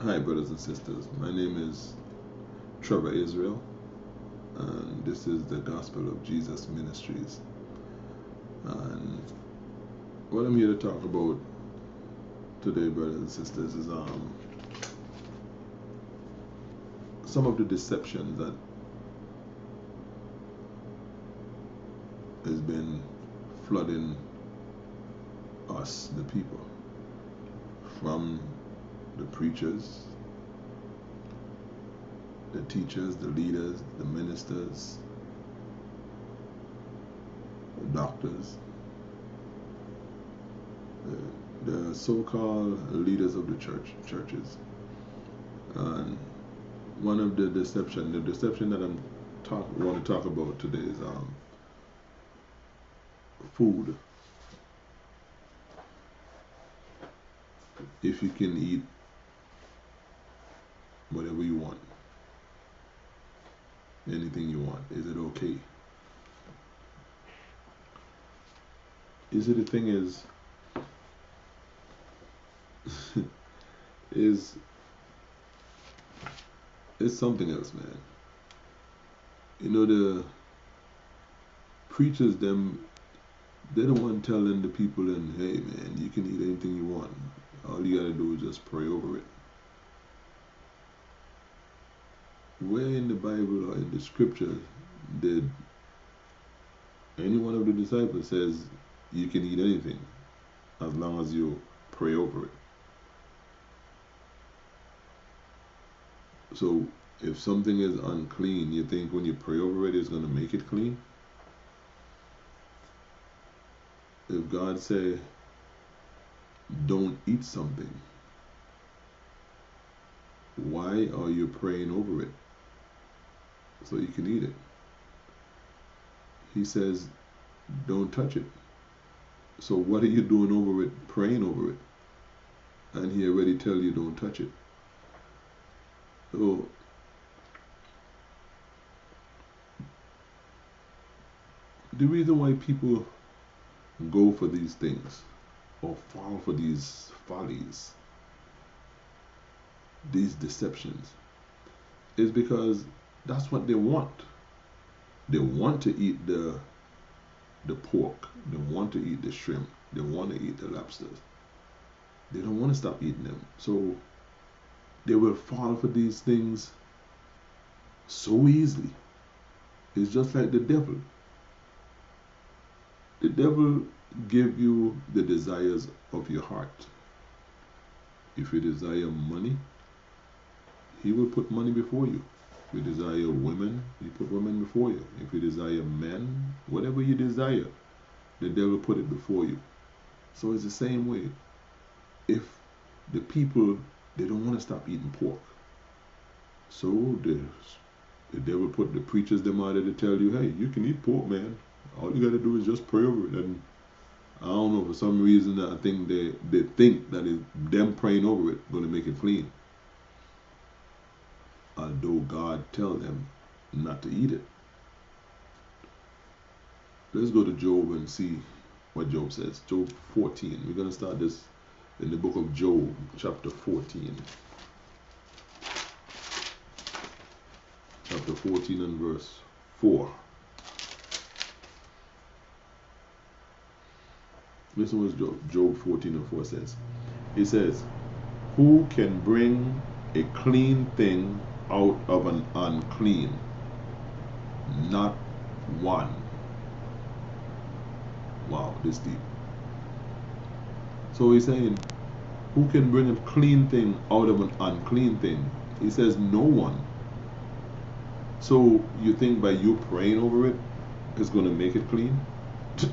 Hi, brothers and sisters. My name is Trevor Israel, and this is the Gospel of Jesus Ministries. And what I'm here to talk about today, brothers and sisters, is some of the deception that has been flooding us, the people, from the preachers, the teachers, the leaders, the ministers, the doctors, the so-called leaders of the churches. And one of the deception that want to talk about today is food. If you can eat whatever you want, anything you want, is it okay? Is it the thing is it's something else, man. You know, the preachers, they don't want telling the people, and hey man, you can eat anything you want. All you gotta do is just pray over it. Where in the Bible or in the scripture did any one of the disciples says you can eat anything as long as you pray over it? So if something is unclean, you think when you pray over it, it's going to make it clean? If God say don't eat something, why are you praying over it so you can eat it? He says don't touch it. So what are you doing over it, praying over it? And he already tell you don't touch it. So the reason why people go for these things or fall for these follies, these deceptions, is because that's what they want. They want to eat the pork. They want to eat the shrimp. They want to eat the lobsters. They don't want to stop eating them. So they will fall for these things so easily. It's just like the devil. The devil give you the desires of your heart. If you desire money, he will put money before you. If you desire women, he put women before you. If you desire men, whatever you desire, the devil put it before you. So it's the same way. If the people, they don't want to stop eating pork, so the devil put the preachers them out there to tell you, hey, you can eat pork, man. All you got to do is just pray over it. And I don't know, for some reason, I think they think that them praying over it going to make it clean. Although God tell them not to eat it. Let's go to Job and see what Job says. Job 14. We're going to start this in the book of Job, chapter 14. Chapter 14 and verse 4. Listen what Job 14 and 4 says. He says, who can bring a clean thing out of an unclean? Not one. Wow, this deep. So he's saying, who can bring a clean thing out of an unclean thing? He says, no one. So you think by you praying over it is going to make it clean?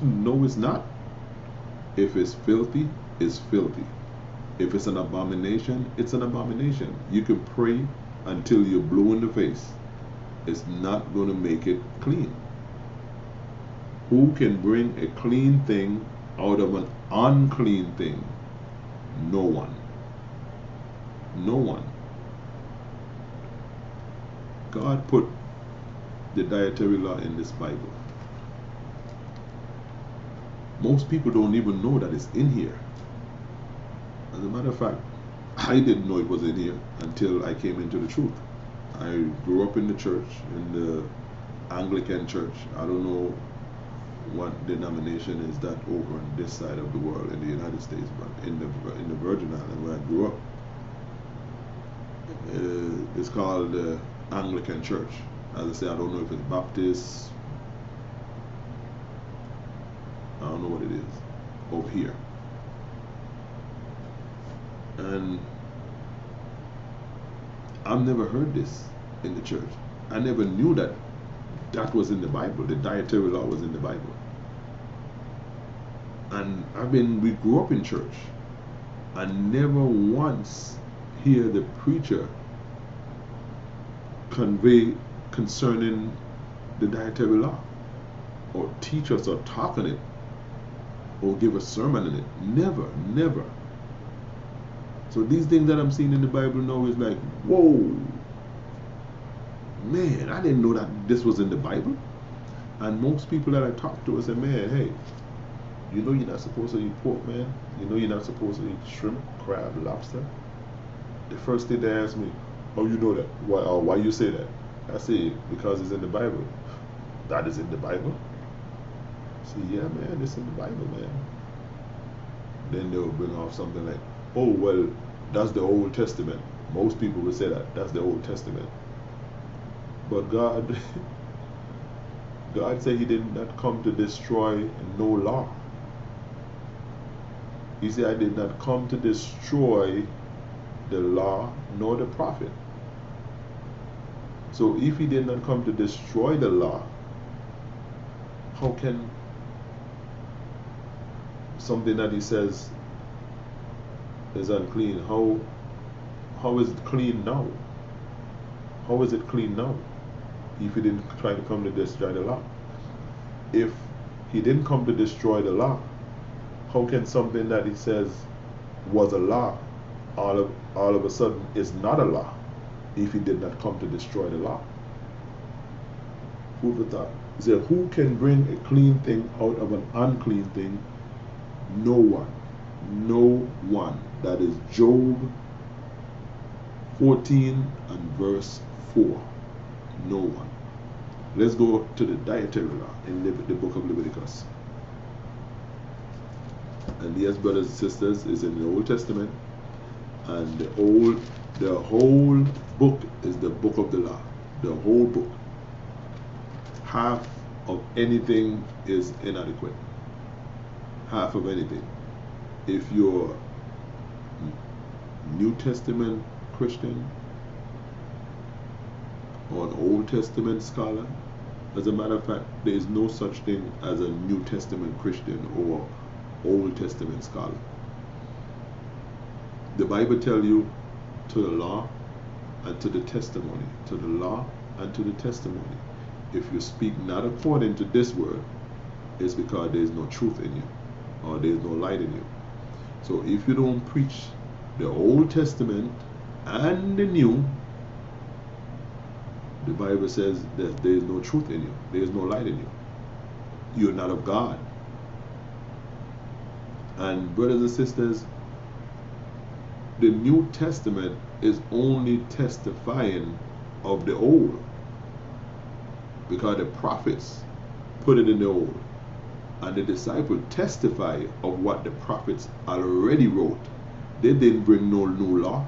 No, it's not. If it's filthy, it's filthy. If it's an abomination, it's an abomination. You can pray until you're blue in the face. It's not going to make it clean. Who can bring a clean thing out of an unclean thing? No one. No one. God put the dietary law in this Bible. Most people don't even know that it's in here. As a matter of fact, I didn't know it was in here until I came into the truth. I grew up in the church, in the Anglican church. I don't know what denomination is that over on this side of the world in the United States, but in the Virgin Islands where I grew up, it's called the Anglican Church. As I say, I don't know if it's Baptist. I don't know what it is over here. And I've never heard this in the church. I never knew that that was in the Bible. The dietary law was in the Bible. And we grew up in church. I never once hear the preacher convey concerning the dietary law, or teach us or talk on it, or give a sermon on it. Never, never. So these things that I'm seeing in the Bible now is like, whoa, man, I didn't know that this was in the Bible. And most people that I talk to say, man, hey, you know you're not supposed to eat pork, man. You know you're not supposed to eat shrimp, crab, lobster. The first thing they ask me, oh, you know that? Why you say that? I say, because it's in the Bible. That is in the Bible? I say, yeah, man, it's in the Bible, man. Then they'll bring off something like, oh, well, that's the Old Testament. Most people will say that. That's the Old Testament. But God said he did not come to destroy no law. He said, I did not come to destroy the law nor the prophet. So if he did not come to destroy the law, how can something that he says is unclean, how is it clean now? How is it clean now if he didn't try to come to destroy the law? If he didn't come to destroy the law, how can something that he says was a law all of a sudden is not a law if he did not come to destroy the law? Food for thought. He said, who can bring a clean thing out of an unclean thing? No one. No one. That is Job 14 and verse 4. No one. Let's go to the dietary law in the book of Leviticus. And yes, brothers and sisters, is in the Old Testament. And the whole book is the book of the law. The whole book. Half of anything is inadequate. Half of anything. If you're New Testament Christian or an Old Testament scholar, as a matter of fact, there is no such thing as a New Testament Christian or Old Testament scholar. The Bible tells you to the law and to the testimony, to the law and to the testimony. If you speak not according to this word, it's because there is no truth in you, or there is no light in you. So if you don't preach the Old Testament and the New, the Bible says that there is no truth in you, there is no light in you. You're not of God. And brothers and sisters, the New Testament is only testifying of the Old, because the prophets put it in the Old, and the disciples testify of what the prophets already wrote. They didn't bring no new law.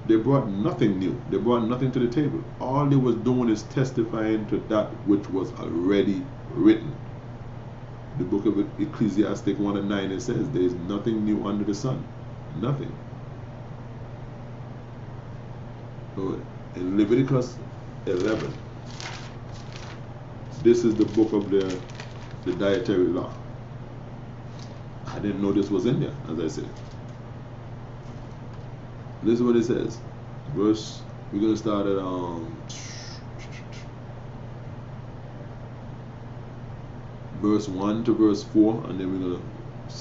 They brought nothing new. They brought nothing to the table. All they was doing is testifying to that which was already written. The book of Ecclesiastes 1 and 9, it says there is nothing new under the sun. Nothing. So in Leviticus 11, this is the book of the dietary law. I didn't know this was in there, as I said. This is what it says. We're going to start at verse 1 to verse 4, and then we're going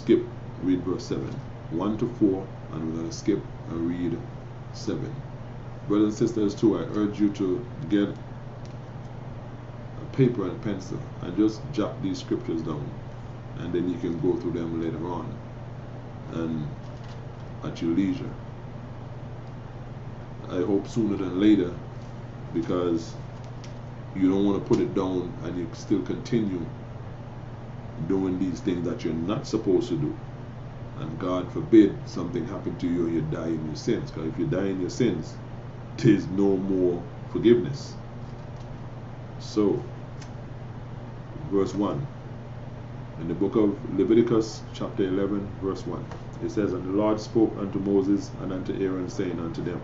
to read verse 7. 1 to 4, and we're going to skip and read 7. Brothers and sisters, too, I urge you to get a paper and pencil and just jot these scriptures down, and then you can go through them later on and at your leisure. I hope sooner than later, because you don't want to put it down and you still continue doing these things that you're not supposed to do. And God forbid something happen to you and you die in your sins. Because if you die in your sins, there's no more forgiveness. So, verse 1. In the book of Leviticus, chapter 11, verse 1. It says, And the Lord spoke unto Moses and unto Aaron, saying unto them,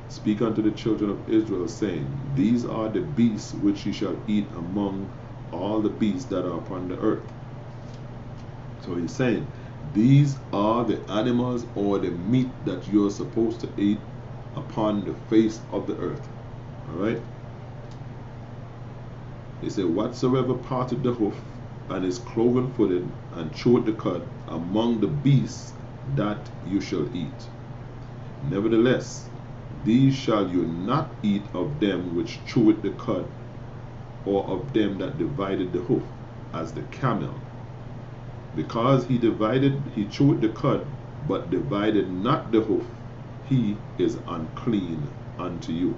Speak unto the children of Israel, saying, These are the beasts which ye shall eat among all the beasts that are upon the earth. So he's saying, these are the animals or the meat that you're supposed to eat upon the face of the earth. Alright? He said, Whatsoever parted the hoof, and is cloven footed, and chewed the cud, among the beasts that you shall eat. Nevertheless, these shall you not eat of them which chewed the cud, or of them that divided the hoof, as the camel. Because he chewed the cud, but divided not the hoof, he is unclean unto you.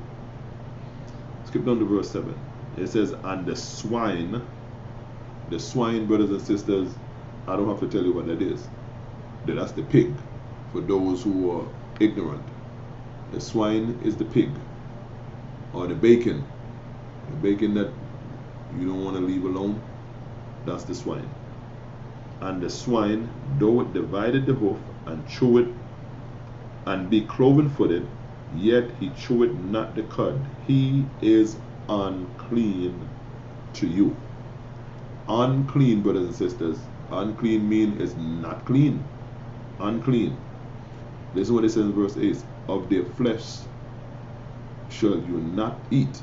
Skip down to verse 7. It says, And the swine, brothers and sisters, I don't have to tell you what that is. That's the pig, for those who are ignorant. The swine is the pig, or the bacon. The bacon that you don't want to leave alone, that's the swine. And the swine, though it divided the hoof, and chew it, and be cloven footed, yet he cheweth not the cud, he is unclean to you. Unclean, brothers and sisters. Unclean mean is not clean. Unclean. Listen what it says in verse 8. Of their flesh shall you not eat,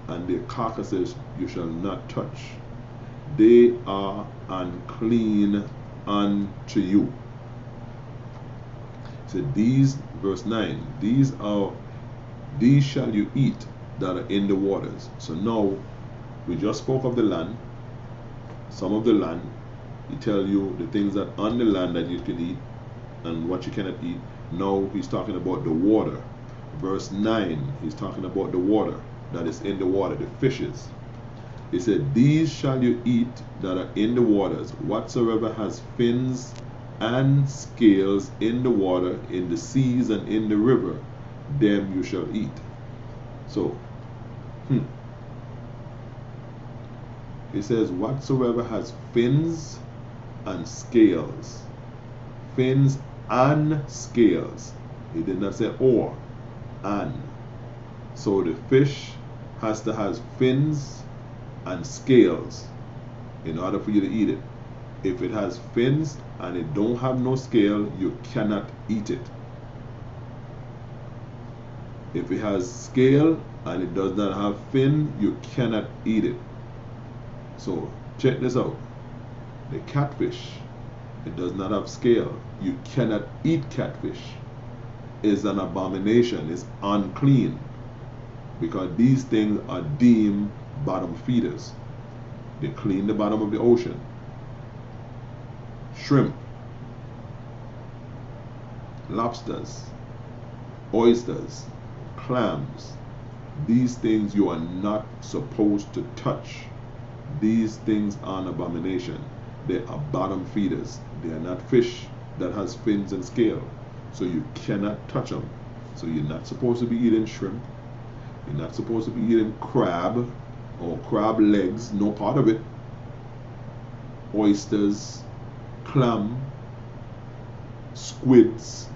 and their carcasses you shall not touch. They are unclean unto you. So these, verse 9, these shall you eat that are in the waters. So now we just spoke of the land, some of the land. He tell you the things that on the land that you can eat and what you cannot eat. Now he's talking about the water. Verse 9, he's talking about the water that is in the water, the fishes. He said, These shall you eat that are in the waters, whatsoever has fins and scales in the water, in the seas and in the river, them you shall eat. So, it says, whatsoever has fins and scales. Fins and scales. He did not say or, and. So the fish has to have fins and scales in order for you to eat it. If it has fins and it don't have no scale, you cannot eat it. If it has scale and it does not have fin, you cannot eat it. So check this out. The catfish, it does not have scale. You cannot eat catfish. It's an abomination. It's unclean, because these things are deemed bottom feeders. They clean the bottom of the ocean. Shrimp, lobsters, oysters, clams, these things you are not supposed to touch. These things are an abomination. They are bottom feeders. They are not fish that has fins and scale. So you cannot touch them. So you're not supposed to be eating shrimp. You're not supposed to be eating crab or crab legs, no part of it. Oysters, clam, squids,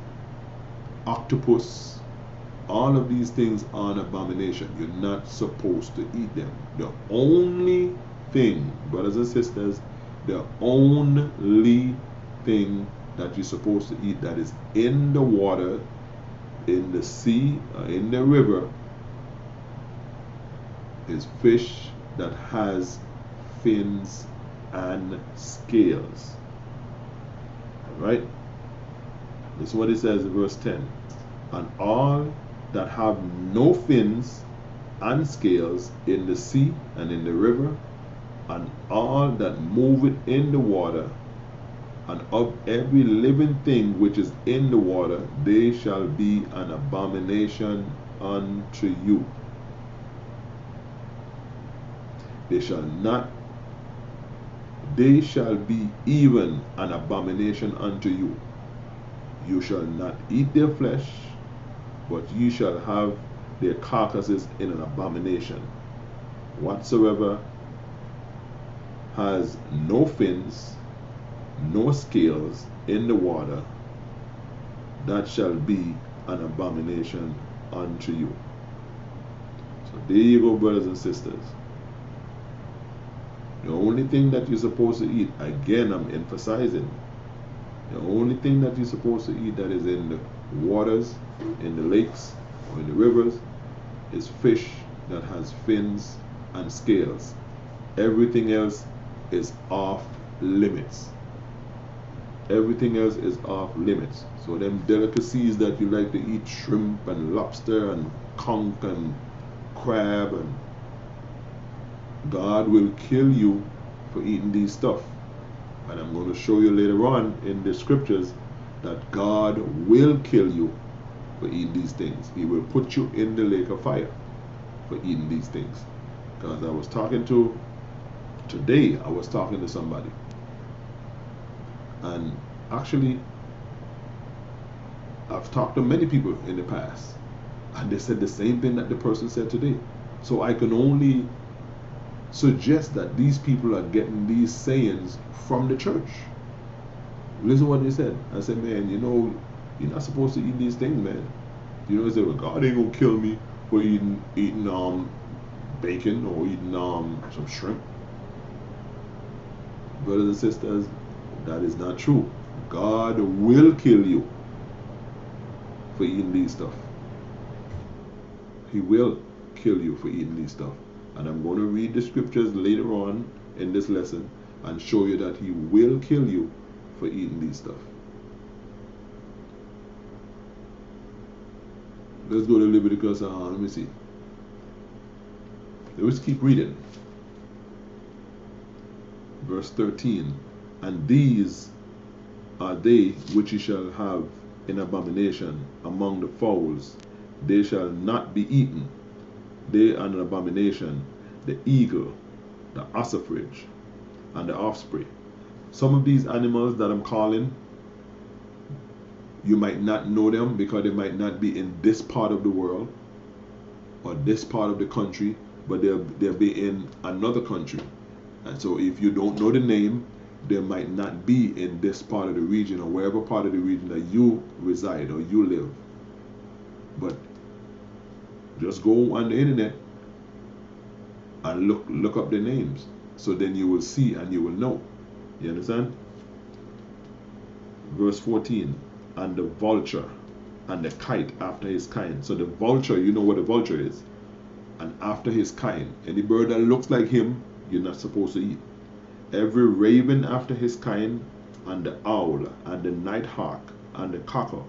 octopus, all of these things are an abomination. You're not supposed to eat them. The only thing, brothers and sisters, the only thing that you're supposed to eat that is in the water, in the sea, in the river, is fish that has fins and scales. Alright? This is what it says in verse 10. And all that have no fins and scales in the sea and in the river, and all that moveth in the water, and of every living thing which is in the water, they shall be an abomination unto you. They shall be even an abomination unto you. You shall not eat their flesh, but ye shall have their carcasses in an abomination. Whatsoever has no fins, no scales in the water, that shall be an abomination unto you. So there you go, brothers and sisters. The only thing that you're supposed to eat, again I'm emphasizing, the only thing that you're supposed to eat that is in the waters, in the lakes, or in the rivers, is fish that has fins and scales. Everything else is off limits. Everything else is off limits. So them delicacies that you like to eat, shrimp and lobster and conch and crab, and God will kill you for eating these stuff. And I'm going to show you later on in the scriptures that God will kill you for eating these things. He will put you in the lake of fire for eating these things. Because I was talking to somebody, and actually I've talked to many people in the past, and they said the same thing that the person said today. So I can only suggest that these people are getting these sayings from the church. Listen to what they said. I said, man, you're not supposed to eat these things, man. They said, well, God ain't gonna kill me for eating bacon or eating some shrimp. Brothers and sisters, that is not true. God will kill you for eating these stuff. He will kill you for eating these stuff. And I'm going to read the scriptures later on in this lesson and show you that He will kill you for eating these stuff. Let's go to Leviticus. Let me see. Let's keep reading. Verse 13. And these are they which ye shall have in abomination among the fowls. They shall not be eaten. They are an abomination: the eagle, the ossifrage, and the offspring. Some of these animals that I'm calling, you might not know them because they might not be in this part of the world or this part of the country, but they'll be in another country. And so if you don't know the name, they might not be in this part of the region or wherever part of the region that you reside or you live. But just go on the internet and look up their names, so then you will see and you will know. You understand? Verse 14. And the vulture and the kite after his kind. So the vulture, you know what a vulture is. And after his kind, any bird that looks like him, you're not supposed to eat. Every raven after his kind, and the owl, and the night hawk, and the cocker,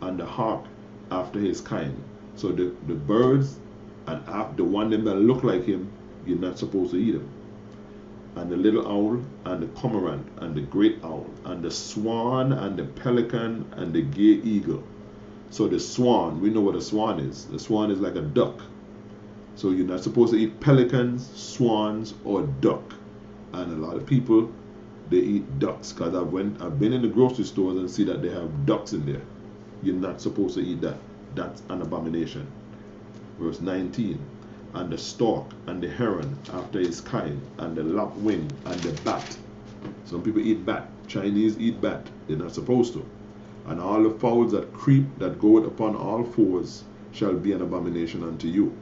and the hawk after his kind. So the birds and the one them that look like him, you're not supposed to eat them. And the little owl, and the cormorant, and the great owl, and the swan, and the pelican, and the gay eagle. So the swan, we know what a swan is. The swan is like a duck. So you're not supposed to eat pelicans, swans, or duck. And a lot of people, they eat ducks, because I've been in the grocery stores and see that they have ducks in there. You're not supposed to eat that. That's an abomination. Verse 19. And the stork and the heron after his kind, and the lapwing and the bat. Some people eat bat. Chinese eat bat. They're not supposed to. And all the fowls that creep, that goeth upon all fours, shall be an abomination unto you.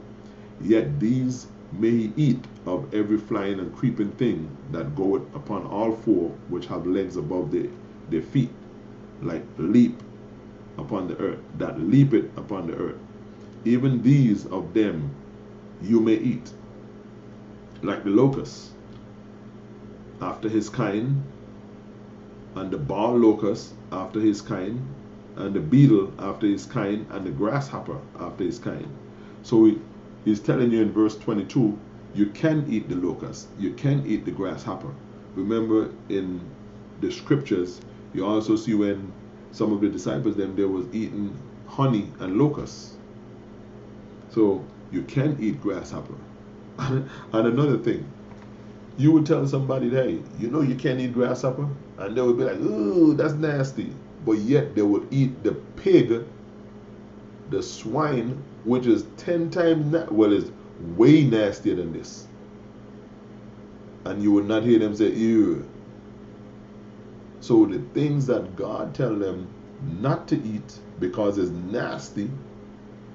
Yet these may ye eat of every flying and creeping thing that goeth upon all four, which have legs above their feet, like leap upon the earth, that leapeth upon the earth. Even these of them you may eat, like the locust after his kind, and the bar locust after his kind, and the beetle after his kind, and the grasshopper after his kind. So he's telling you in verse 22, you can eat the locust, you can eat the grasshopper. Remember in the scriptures, you also see when some of the disciples they was eating honey and locusts. So you can eat grasshopper. And another thing, you would tell somebody, hey, you know you can't eat grasshopper, and they would be like, ooh, that's nasty. But yet they would eat the pig, the swine, which is 10 times, well, it's way nastier than this. And you would not hear them say, ew. So the things that God tell them not to eat because it's nasty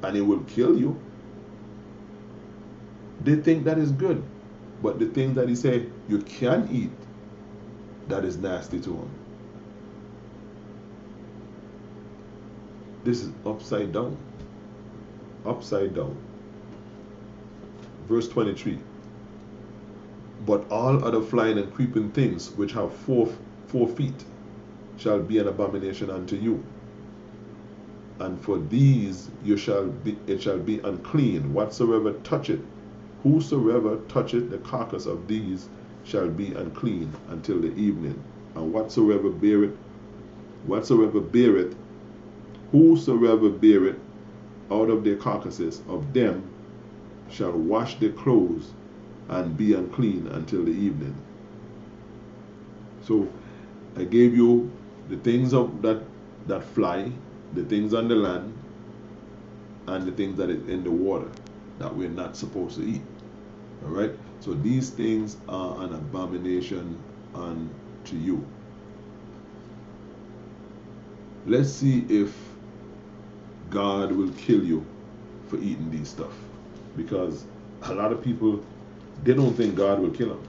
and it will kill you, they think that is good. But the things that he say you can eat, that is nasty to them. This is upside down. Upside down. Verse 23. But all other flying and creeping things which have four feet shall be an abomination unto you. And for these it shall be unclean, whatsoever toucheth. Whosoever toucheth the carcass of these shall be unclean until the evening. And whosoever beareth out of their carcasses of them shall wash their clothes and be unclean until the evening. So I gave you the things that fly, the things on the land, and the things that is in the water that we're not supposed to eat. All right? So these things are an abomination unto you. Let's see if God will kill you for eating these stuff. Because a lot of people, they don't think God will kill them.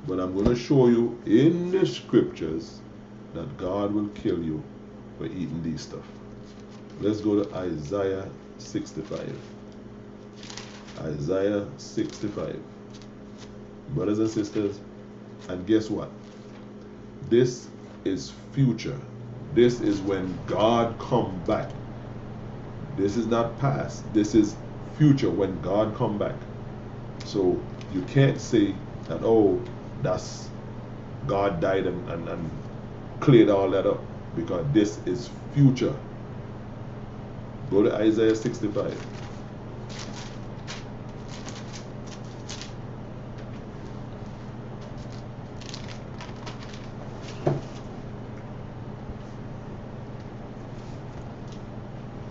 But I'm going to show you in the scriptures that God will kill you for eating these stuff. Let's go to Isaiah 65. Isaiah 65. Brothers and sisters, and guess what? This is future. This is when God come back. This is not past. This is future when God come back. So you can't say that, oh, that's God died and cleared all that up, because this is future. Go to Isaiah 65.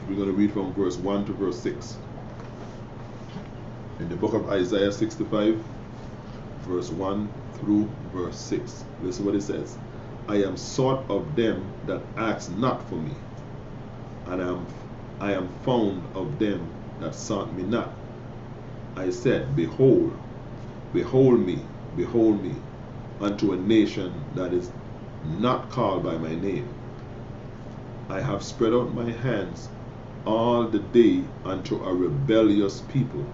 We're going to read from verse 1 to verse 6. In the book of Isaiah 65, verse 1 through verse 6. Listen what it says. I am sought of them that ask not for me, and I am found of them that sought me not. I said, behold me, unto a nation that is not called by my name. I have spread out my hands all the day unto a rebellious people,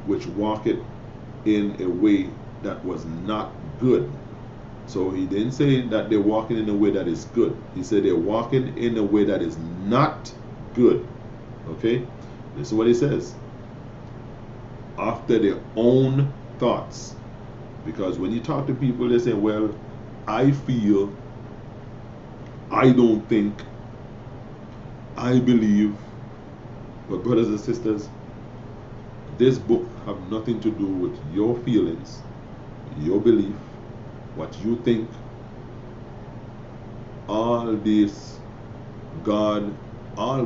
which walketh in a way that was not good. So he didn't say that they're walking in a way that is good. He said they're walking in a way that is not good. Okay? This is what he says. After their own thoughts. Because when you talk to people, they say, well, I feel, I don't think, I believe. But brothers and sisters, this book have nothing to do with your feelings, your belief, what you think. All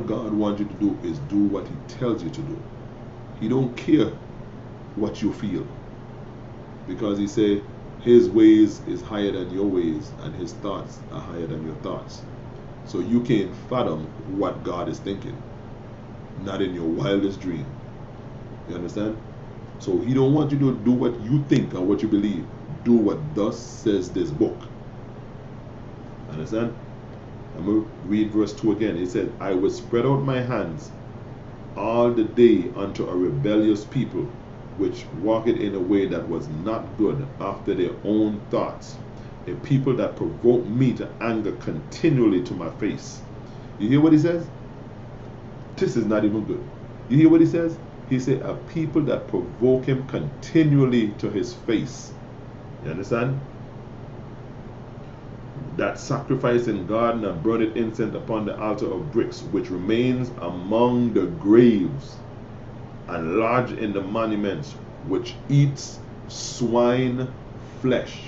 God wants you to do is do what he tells you to do. He don't care what you feel, because he said his ways is higher than your ways and his thoughts are higher than your thoughts. So you can't fathom what God is thinking, not in your wildest dream. You understand? So he don't want you to do what you think or what you believe. Do what thus says this book. Understand? I'm going to read verse 2 again. It said, I will spread out my hands all the day unto a rebellious people, which walketh in a way that was not good after their own thoughts, a people that provoke me to anger continually to my face. You hear what he says? This is not even good. You hear what he says? He said, a people that provoke him continually to his face. You understand? That sacrifice in garden and burneth incense upon the altar of bricks, which remains among the graves. and lodge in the monuments, which eats swine flesh.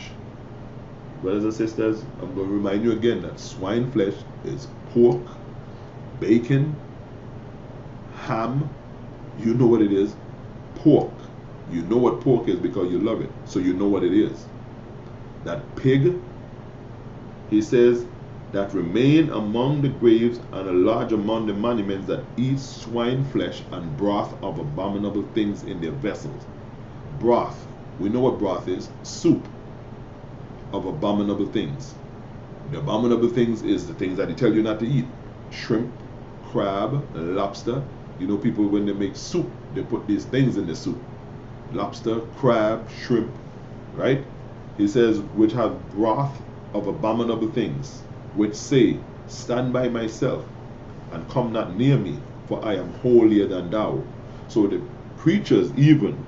Brothers and sisters, I'm going to remind you again that swine flesh is pork, bacon, ham. You know what it is. Pork. You know what pork is because you love it. So you know what it is. That pig, he says, that remain among the graves and are lodged among the monuments, that eat swine flesh and broth of abominable things in their vessels. Broth. We know what broth is. Soup of abominable things. The abominable things is the things that they tell you not to eat. Shrimp, crab, lobster. You know, people, when they make soup, they put these things in the soup. Lobster, crab, shrimp, right? He says, which have broth of abominable things, which say, stand by myself and come not near me, for I am holier than thou. So the preachers even,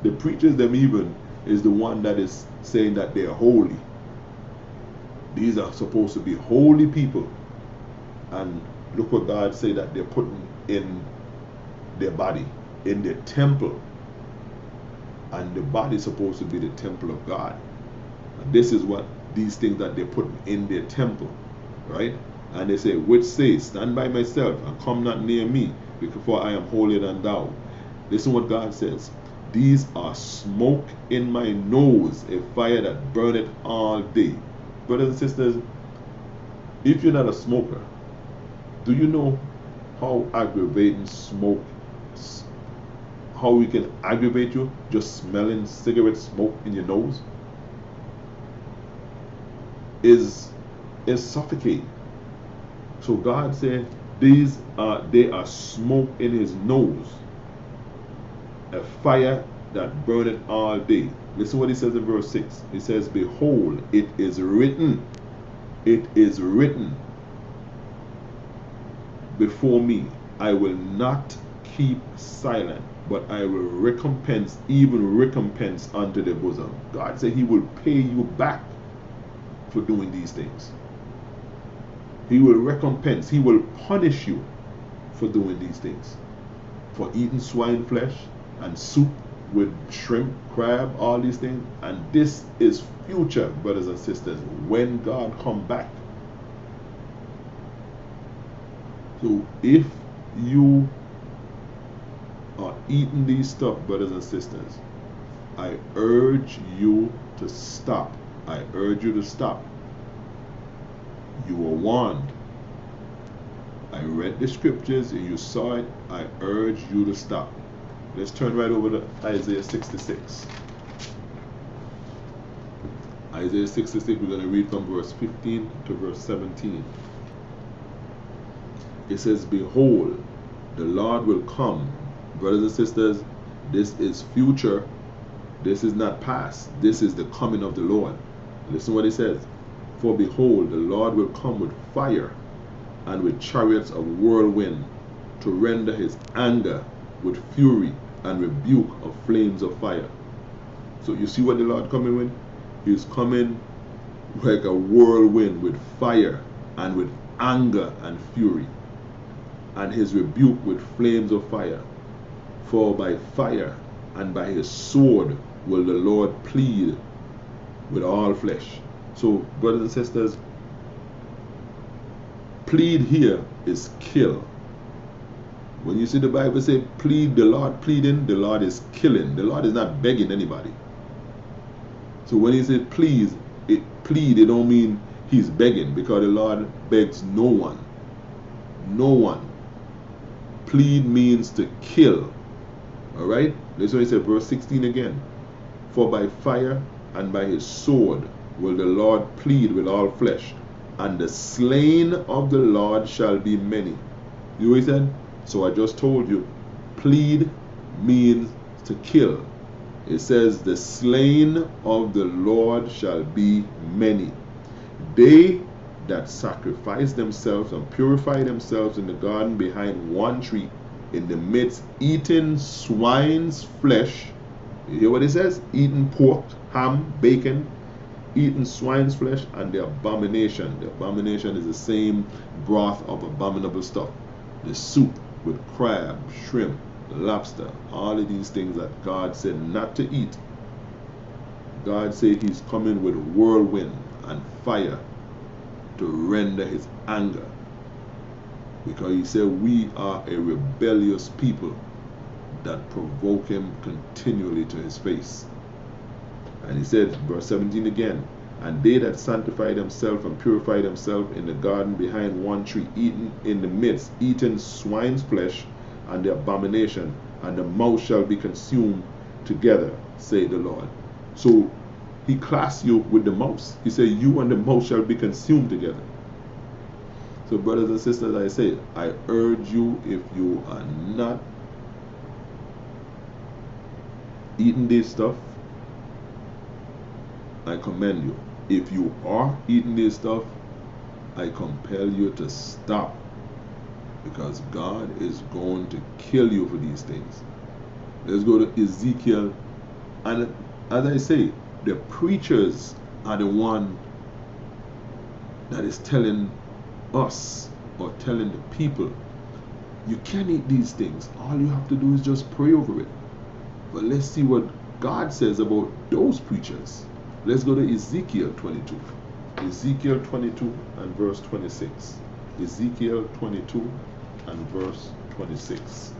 the preachers them even is the one that is saying that they are holy. These are supposed to be holy people. And look what God say that they're putting in their body, in their temple. And the body is supposed to be the temple of God. And this is what these things that they're putting in their temple, right? And they say, which say, stand by myself and come not near me, for I am holier than thou. Listen what God says. These are smoke in my nose, a fire that burneth all day. Brothers and sisters, if you're not a smoker, do you know how aggravating smoke, how we can aggravate you just smelling cigarette smoke in your nose? Is suffocating. So God said they are smoke in his nose, a fire that burneth all day. Listen what he says in verse 6. He says, behold, it is written before me, I will not keep silent, but I will recompense, even recompense unto the bosom. God said he will pay you back for doing these things. He will recompense, he will punish you for doing these things, for eating swine flesh and soup with shrimp, crab, all these things. And this is future, brothers and sisters, when God come back. So if you are eating these stuff, brothers and sisters, I urge you to stop. I urge you to stop. You were warned. I read the scriptures and you saw it. I urge you to stop. Let's turn right over to Isaiah 66. Isaiah 66, we're going to read from verse 15 to verse 17. It says, behold, the Lord will come. Brothers and sisters, this is future. This is not past. This is the coming of the Lord. Listen what it says. For behold, the Lord will come with fire and with chariots of whirlwind, to render his anger with fury and rebuke of flames of fire. So you see what the Lord coming with? He's coming like a whirlwind with fire and with anger and fury, and his rebuke with flames of fire. For by fire and by his sword will the Lord plead with all flesh. So, brothers and sisters, plead here is kill. When you see the Bible say plead, the Lord pleading, the Lord is killing. The Lord is not begging anybody. So when he said please, it don't mean he's begging, because the Lord begs no one. No one. Plead means to kill. Alright? That's why he said, verse 16 again. For by fire and by his sword will the Lord plead with all flesh, and the slain of the Lord shall be many. You know what he said? So I just told you, plead means to kill. It says, the slain of the Lord shall be many. They that sacrifice themselves and purify themselves in the garden behind one tree, in the midst, eating swine's flesh. You hear what it says? Eating pork, ham, bacon, eating swine's flesh, and the abomination. The abomination is the same broth of abominable stuff. The soup with crab, shrimp, lobster, all of these things that God said not to eat. God said he's coming with whirlwind and fire to render his anger, because he said we are a rebellious people that provoke him continually to his face. And he said, verse 17 again, and they that sanctify themselves and purify themselves in the garden behind one tree, eaten in the midst, eating swine's flesh and the abomination, and the mouse shall be consumed together, say the Lord. So he classed you with the mouse. He said, you and the mouse shall be consumed together. So brothers and sisters, I say, I urge you, if you are not eating this stuff, I commend you. If you are eating this stuff, I compel you to stop, because God is going to kill you for these things. Let's go to Ezekiel. And as I say, the preachers are the one that is telling us, or telling the people, you can't eat these things. All you have to do is just pray over it. But let's see what God says about those preachers. Let's go to Ezekiel 22. Ezekiel 22 and verse 26. Ezekiel 22 and verse 26.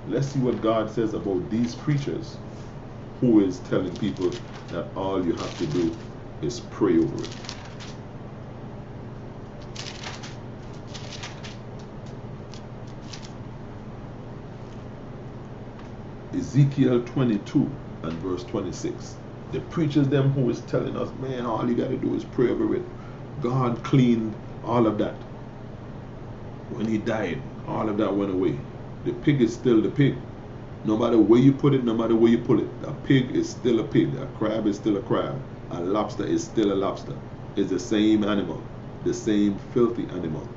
Let's see what God says about these preachers who is telling people that all you have to do is pray over it. Ezekiel 22 and verse 26. The preachers them who is telling us, man, all you got to do is pray over it. God cleaned all of that. When he died, all of that went away. The pig is still the pig. No matter where you put it, no matter where you pull it, a pig is still a pig. A crab is still a crab. A lobster is still a lobster. It's the same animal, the same filthy animal.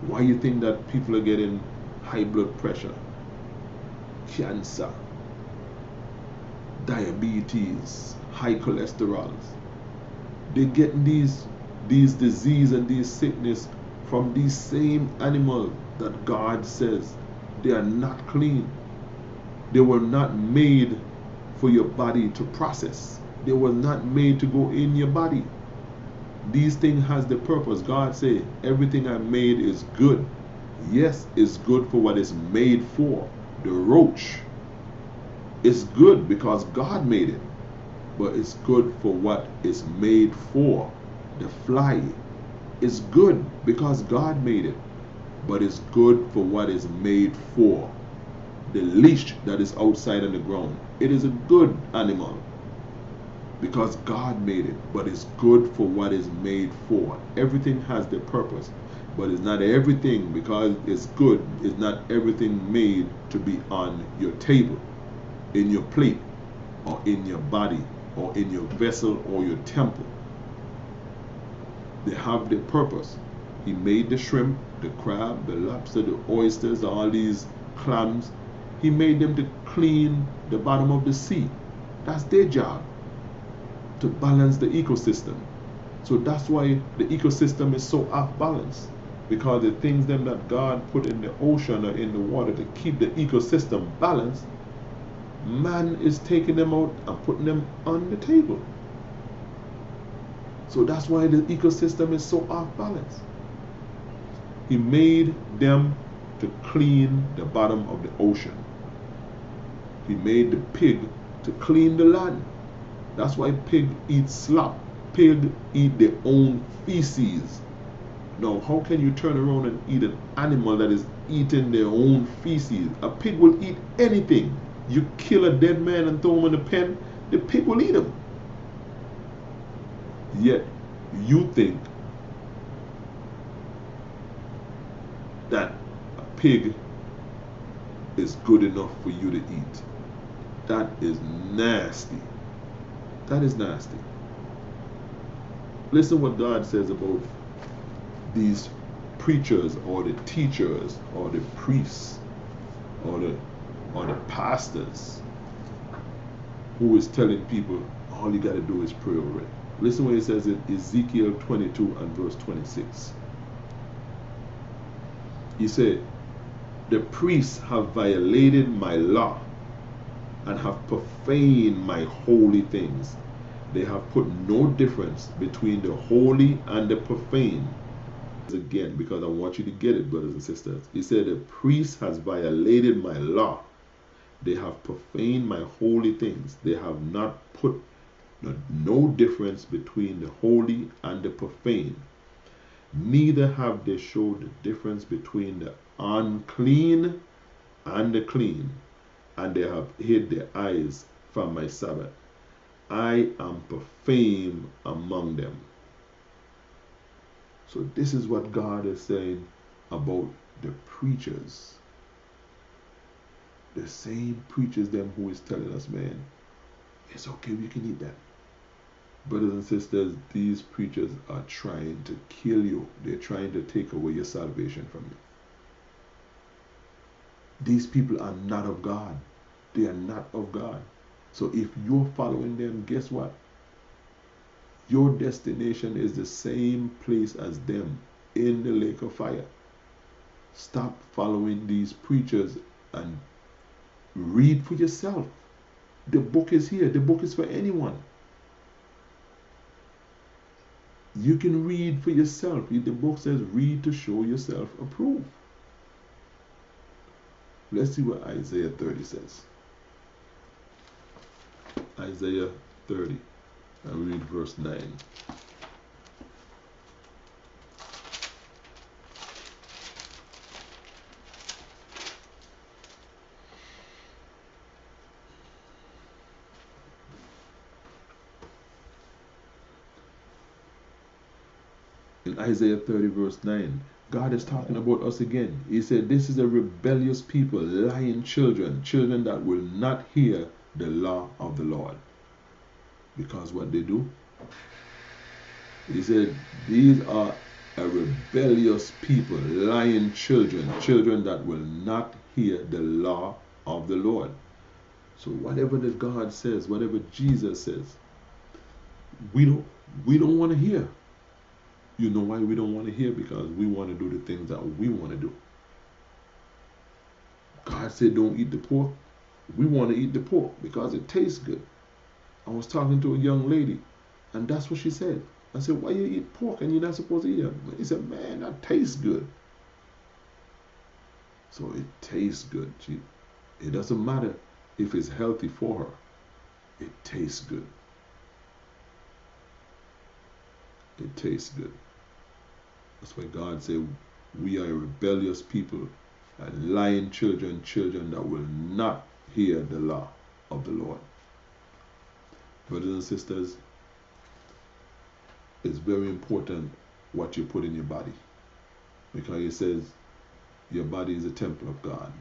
Why you think that people are getting high blood pressure, cancer, diabetes, high cholesterol? They're getting these disease and these sickness from these same animals that God says they are not clean. They were not made for your body to process. They were not made to go in your body. These things has the purpose. God say everything I made is good. Yes, it's good for what it's made for. The roach is good because God made it, but it's good for what it's made for. The fly is good because God made it, but it's good for what it's made for. The leash that is outside on the ground, it is a good animal because God made it, but it's good for what it's made for. Everything has the purpose, but it's not everything, because it's good, it's not everything made to be on your table, in your plate, or in your body, or in your vessel, or your temple. They have the purpose. He made the shrimp, the crab, the lobster, the oysters, all these clams. He made them to clean the bottom of the sea. That's their job, to balance the ecosystem. So that's why the ecosystem is so off balance, because the things them that God put in the ocean or in the water to keep the ecosystem balanced, man is taking them out and putting them on the table. So that's why the ecosystem is so off balance. He made them to clean the bottom of the ocean. He made the pig to clean the land. That's why pig eat slop. Pig eat their own feces. Now, how can you turn around and eat an animal that is eating their own feces? A pig will eat anything. You kill a dead man and throw him in a pen, the pig will eat him. Yet, you think that a pig is good enough for you to eat. That is nasty. That is nasty. Listen what God says about these preachers or the teachers or the priests or the pastors who is telling people all you got to do is pray over it. Listen what it says in Ezekiel 22 and verse 26. He said, The priests have violated my law and have profaned my holy things. They have put no difference between the holy and the profane. Again, because I want you to get it, brothers and sisters. He said, the priest has violated my law. They have profaned my holy things. They have not put no difference between the holy and the profane. Neither have they showed the difference between the unclean and the clean, and they have hid their eyes from my Sabbath. I am profane among them. So this is what God is saying about the preachers. The same preachers them who is telling us, man, it's okay, we can eat that. Brothers and sisters, these preachers are trying to kill you. They're trying to take away your salvation from you. These people are not of God. They are not of God. So if you're following them, guess what? Your destination is the same place as them, in the lake of fire. Stop following these preachers and read for yourself. The book is here. The book is for anyone. You can read for yourself. The book says read to show yourself approved. Let's see what Isaiah 30 says. Isaiah 30. I'll read verse 9. In Isaiah 30 verse 9, God is talking about us again. He said, this is a rebellious people, lying children, children that will not hear the law of the Lord. Because what they do? He said, these are a rebellious people, lying children, children that will not hear the law of the Lord. So whatever that God says, whatever Jesus says, we don't want to hear. You know why we don't want to hear? Because we want to do the things that we want to do. God said don't eat the pork. We want to eat the pork because it tastes good. I was talking to a young lady, and that's what she said. I said, why you eat pork and you're not supposed to eat it? He said, man, that tastes good. So it tastes good. It doesn't matter if it's healthy for her. It tastes good. It tastes good. That's why God said we are a rebellious people and lying children, children that will not hear the law of the Lord. Brothers and sisters, it's very important what you put in your body, because it says your body is a temple of God,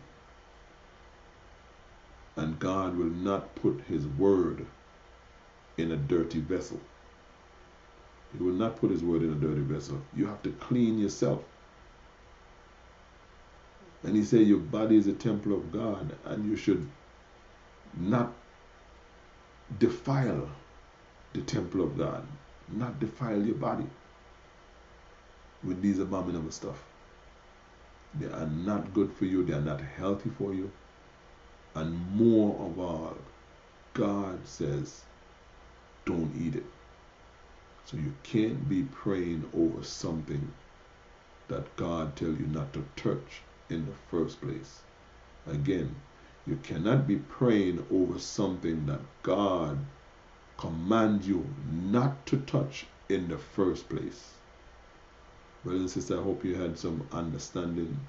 and God will not put his word in a dirty vessel. He will not put his word in a dirty vessel. You have to clean yourself. And he said your body is a temple of God, and you should not defile the temple of God. Not defile your body with these abominable stuff. They are not good for you. They are not healthy for you. And more of all, God says don't eat it. So you can't be praying over something that God tells you not to touch in the first place. Again, you cannot be praying over something that God commands you not to touch in the first place. Brothers and sisters, I hope you had some understanding.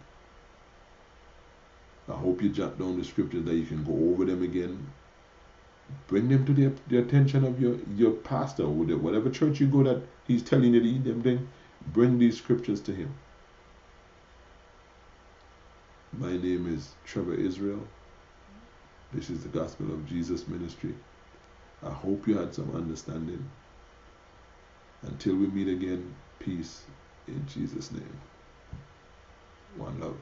I hope you jot down the scriptures that you can go over them again. Bring them to the attention of your pastor, or whatever church you go that he's telling you to eat them thing. Bring these scriptures to him. My name is Trevor Israel. This is the Gospel of Jesus Ministry. I hope you had some understanding. Until we meet again, peace in Jesus' name. One love.